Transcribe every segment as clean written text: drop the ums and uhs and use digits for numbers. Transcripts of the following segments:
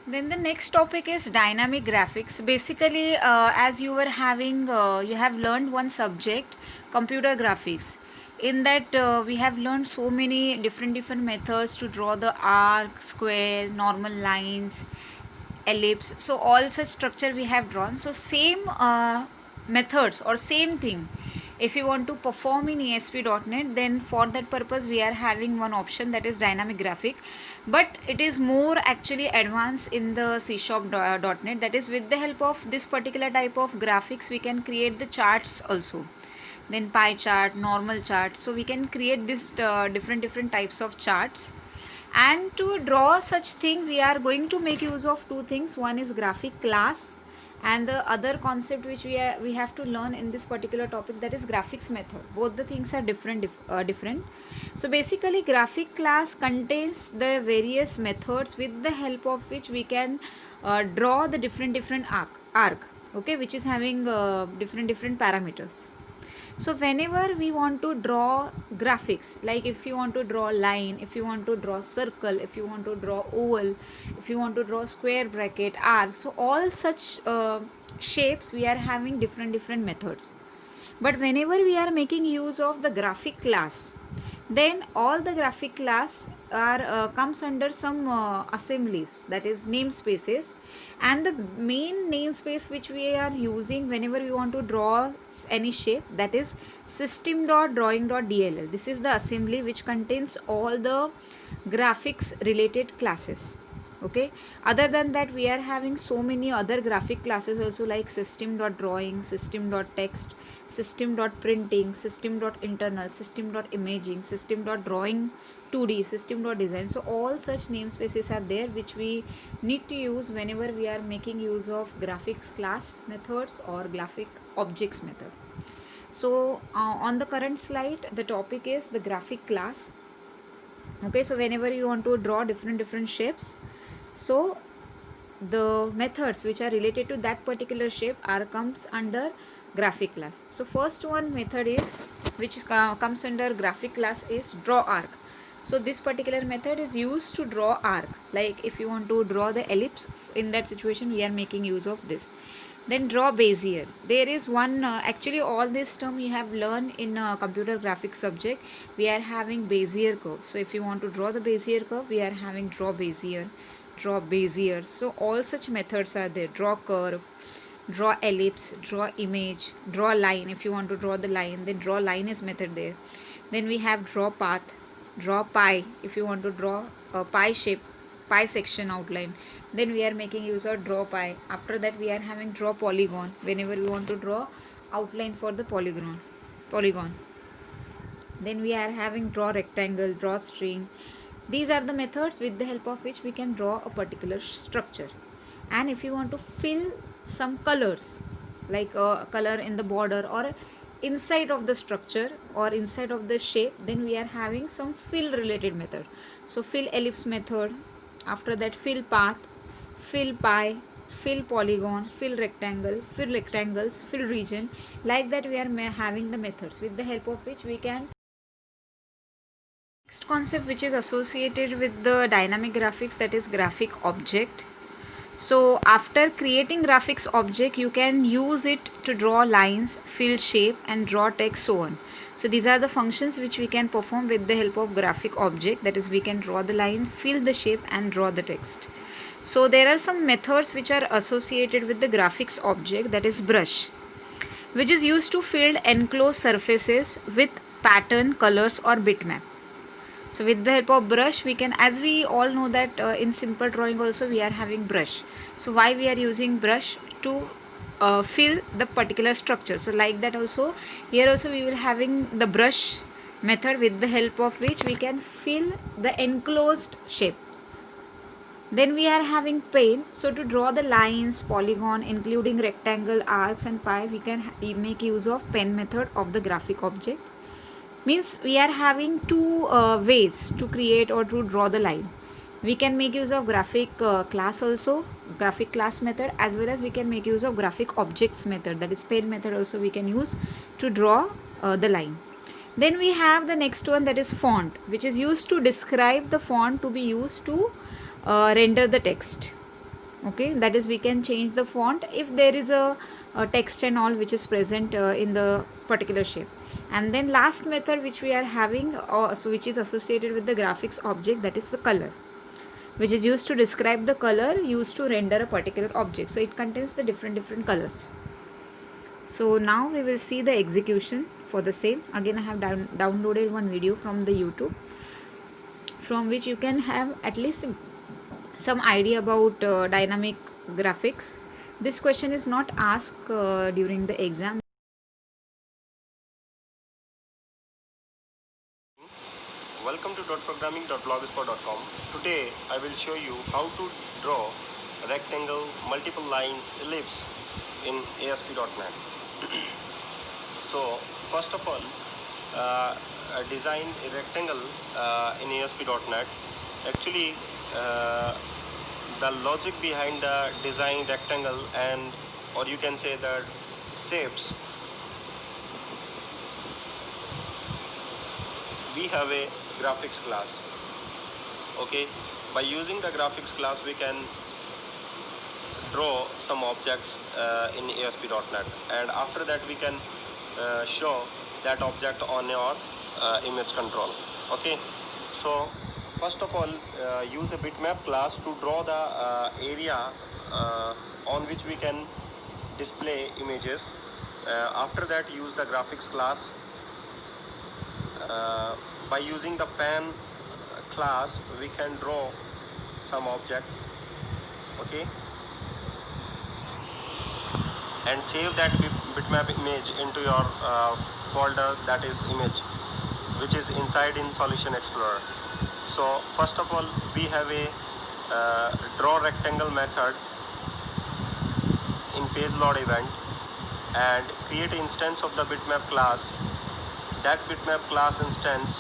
Then the next topic is dynamic graphics. Basically, as you were having, you have learned one subject, computer graphics. In that, we have learned so many different methods to draw the arc, square, normal lines, ellipse. So all such structure we have drawn. So same methods or same thing, if you want to perform in ASP.NET, then for that purpose we are having one option, that is dynamic graphic, but it is more actually advanced in the C Sharp.NET. That is, with the help of this particular type of graphics we can create the charts also, then pie chart, normal chart. So we can create this different types of charts. And to draw such thing we are going to make use of two things. One is graphic class, and the other concept which we have to learn in this particular topic, that is graphics method. Both the things are different. So basically graphic class contains the various methods with the help of which we can draw the different arc, okay, which is having different parameters. So whenever we want to draw graphics, like if you want to draw line, if you want to draw circle, if you want to draw oval, if you want to draw square, bracket, arc, so all such shapes we are having different methods. But whenever we are making use of the graphic class, then all the graphic class are comes under some assemblies, that is namespaces. And the main namespace which we are using whenever we want to draw any shape, that is system.drawing.dll. This is the assembly which contains all the graphics related classes. Okay, other than that we are having so many other graphic classes also, like system.drawing, system.text, system.printing, system.internal, system.imaging, system.drawing 2D, system.design. So all such namespaces are there which we need to use whenever we are making use of graphics class methods or graphic objects method. So on the current slide the topic is the graphic class. Okay, so whenever you want to draw different shapes, so the methods which are related to that particular shape are comes under graphic class. So first one method is, which is comes under graphic class, is draw arc. So this particular method is used to draw arc, like if you want to draw the ellipse, in that situation we are making use of this. Then draw bezier. There is one actually all this term you have learned in computer graphics subject. We are having bezier curve. So if you want to draw the bezier curve, we are having draw bezier, draw bezier. So all such methods are there. Draw curve, draw ellipse, draw image, draw line. If you want to draw the line, then draw line is method there. Then we have draw path, draw pie. If you want to draw a pie shape, pie section outline, then we are making use of draw pie. After that we are having draw polygon, whenever we want to draw outline for the polygon. Then we are having draw rectangle, draw string. These are the methods with the help of which we can draw a particular structure. And if you want to fill some colors, like a color in the border or inside of the structure or inside of the shape, then we are having some fill related method. So fill ellipse method, after that fill path, fill pie, fill polygon, fill rectangle, fill rectangles, fill region. Like that we are having the methods with the help of which we can. Next concept which is associated with the dynamic graphics, that is graphic object. So after creating graphics object, you can use it to draw lines, fill shape and draw text, so on. So these are the functions which we can perform with the help of graphic object, that is we can draw the line, fill the shape and draw the text. So there are some methods which are associated with the graphics object, that is brush, which is used to fill enclosed surfaces with pattern, colors or bitmap. So with the help of brush we can, as we all know that in simple drawing also we are having brush. So why we are using brush? To fill the particular structure. So like that also, here also we will having the brush method with the help of which we can fill the enclosed shape. Then we are having pen. So to draw the lines, polygon, including rectangle, arcs and pie, we can make use of pen method of the graphic object. Means we are having two ways to create or to draw the line. We can make use of graphic class also, graphic class method, as well as we can make use of graphic objects method, that is pen method also we can use to draw the line. Then we have the next one, that is font, which is used to describe the font to be used to render the text. Okay, that is we can change the font if there is a text and all which is present in the particular shape. And then last method which we are having, so which is associated with the graphics object, that is the color, which is used to describe the color used to render a particular object. So it contains the different colors. So now we will see the execution for the same. Again, I have downloaded one video from the YouTube, from which you can have at least some idea about dynamic graphics. This question is not asked during the exam. Welcome to .programming.blogspot.com. Today I will show you how to draw rectangle, multiple lines, ellipse in ASP.NET. So first of all, design a rectangle in ASP.NET. Actually, the logic behind the design rectangle, and or you can say the shapes, we have a graphics class. Okay, by using the graphics class we can draw some objects in ASP.NET, and after that we can show that object on your image control. Okay, so first of all, use a bitmap class to draw the area on which we can display images. After that, use the graphics class. By using the pan class we can draw some objects. Okay, and save that bitmap image into your folder, that is image, which is inside in Solution Explorer. So first of all, we have a draw rectangle method in page load event, and create an instance of the bitmap class. That bitmap class instance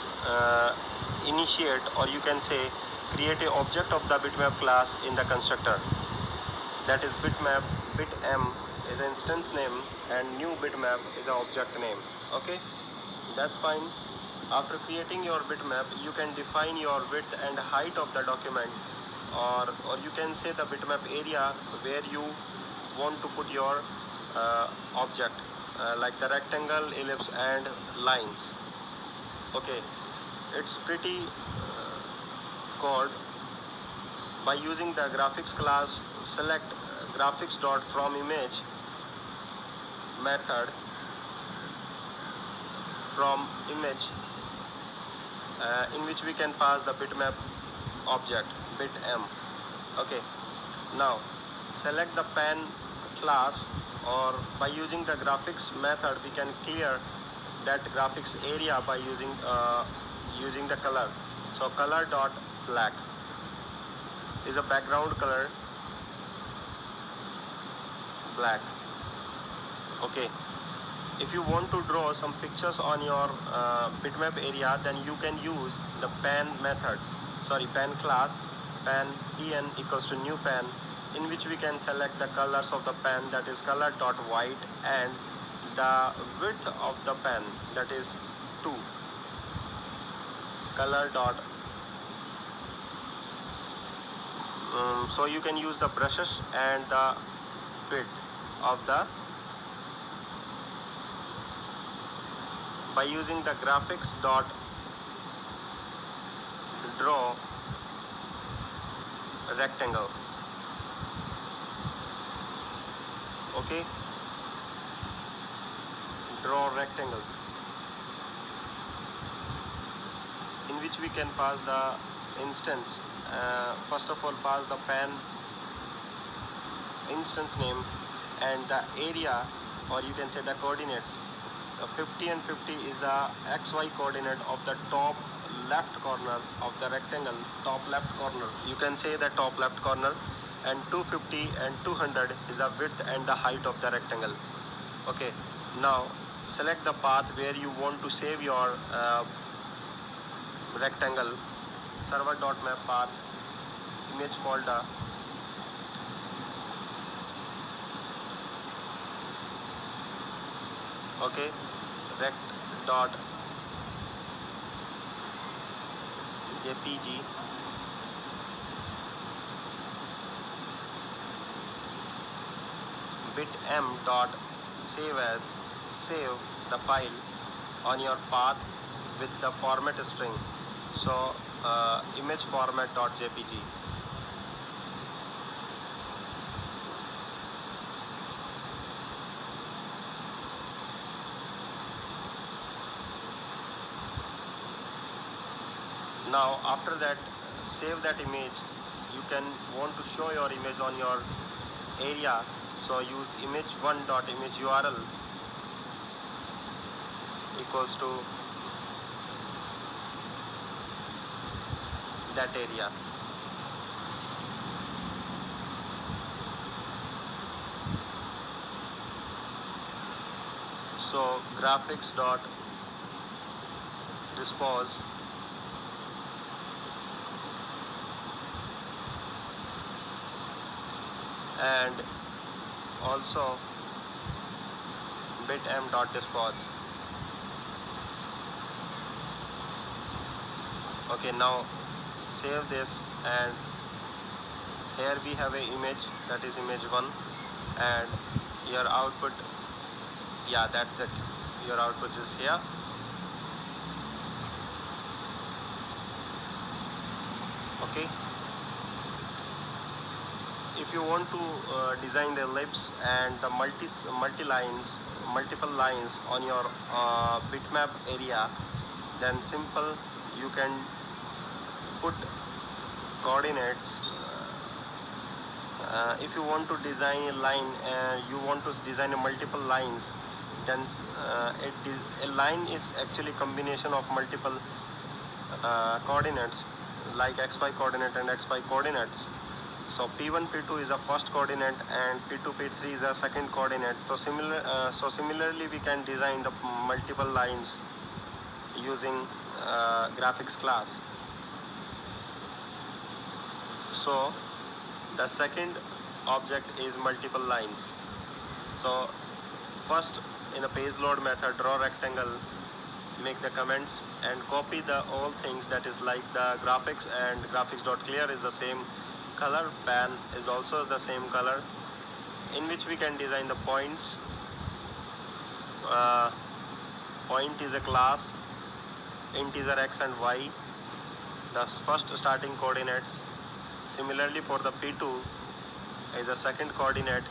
initiate, or you can say create a object of the bitmap class in the constructor, that is bitmap. Bitm is an instance name and new bitmap is the object name. Okay, that's fine. After creating your bitmap, you can define your width and height of the document, or you can say the bitmap area where you want to put your object, like the rectangle, ellipse and lines. Okay, it's pretty code. By using the graphics class, select graphics.fromImage method from image, in which we can pass the bitmap object bitm. Okay, now select the pan class, or by using the graphics method we can clear that graphics area by using the color. So color dot black is a background color, black. Okay, if you want to draw some pictures on your bitmap area, then you can use the pan method, pan class, pan equals to new pan, in which we can select the colors of the pan, that is color dot white, and the width of the pen, that is 2, color dot. So you can use the brushes and the width of the, by using the graphics dot draw rectangle. Okay, draw rectangle, in which we can pass the instance. First of all, pass the pan instance name and the area, or you can say the coordinates. 50 and 50 is the xy coordinate of the top left corner of the rectangle, top left corner, you can say the top left corner, and 250 and 200 is the width and the height of the rectangle. Okay, now select the path where you want to save your rectangle, server.map path, image folder. Okay, rect.jpg, bitm dot save as, save the file on your path with the format string. So image format dot jpg. Now after that, save that image. You can want to show your image on your area, so use image1 dot image url equals to that area. So graphics dot dispose and also bitm dot dispose. Okay, now save this, and here we have an image, that is image1, and your output, yeah, that's it, your output is here. Okay, if you want to design the ellipse and the multiple lines on your bitmap area, then simple, you can put coordinates. If you want to design a line, you want to design a multiple lines, then a line is actually combination of multiple coordinates like xy coordinate and xy coordinates. So p1 p2 is the first coordinate and p2 p3 is the second coordinate. So similarly we can design the multiple lines using graphics class. So the second object is multiple lines. So first, in the page load method, draw rectangle, make the comments and copy the all things, that is like the graphics, and graphics.clear is the same color, pan is also the same color, in which we can design the points. Point is a class, integer x and y, the first starting coordinates. Similarly for the p2 is the second coordinate.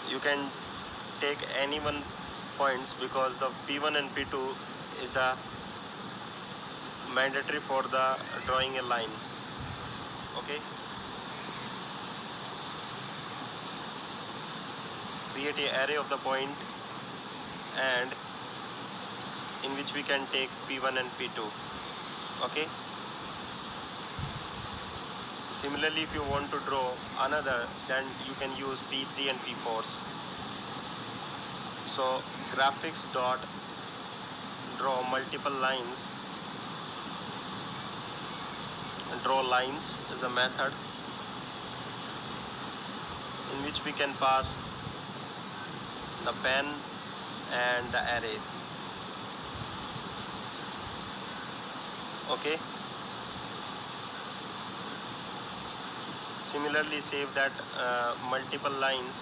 You can take any one points because the p1 and p2 is the mandatory for the drawing a line. Okay, create an array of the point, and in which we can take p1 and p2. Okay, similarly if you want to draw another, then you can use p3 and p4. So graphics dot draw multiple lines, draw lines is a method in which we can pass the pen and the array. Okay, similarly save that multiple lines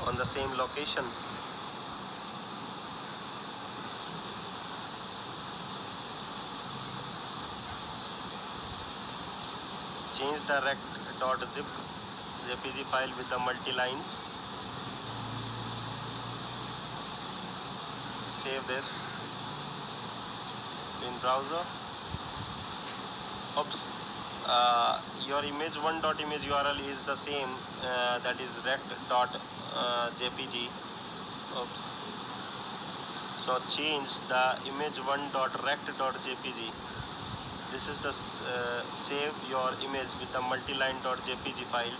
on the same location. Change the rect.zip jpg file with the multi lines. Save this in browser. Oops. Your image1.image URL is the same, that is rect.jpg. Oops. So change the image1.rect.jpg. This is the save your image with the multiline.jpg file.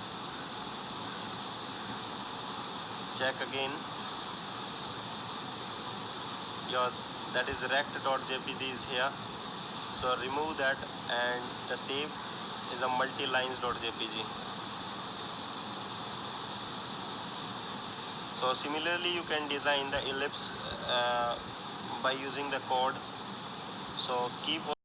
Check again. Your that is rect.jpg is here. So remove that, and the save is a multilines.jpg. So similarly you can design the ellipse by using the code. So keep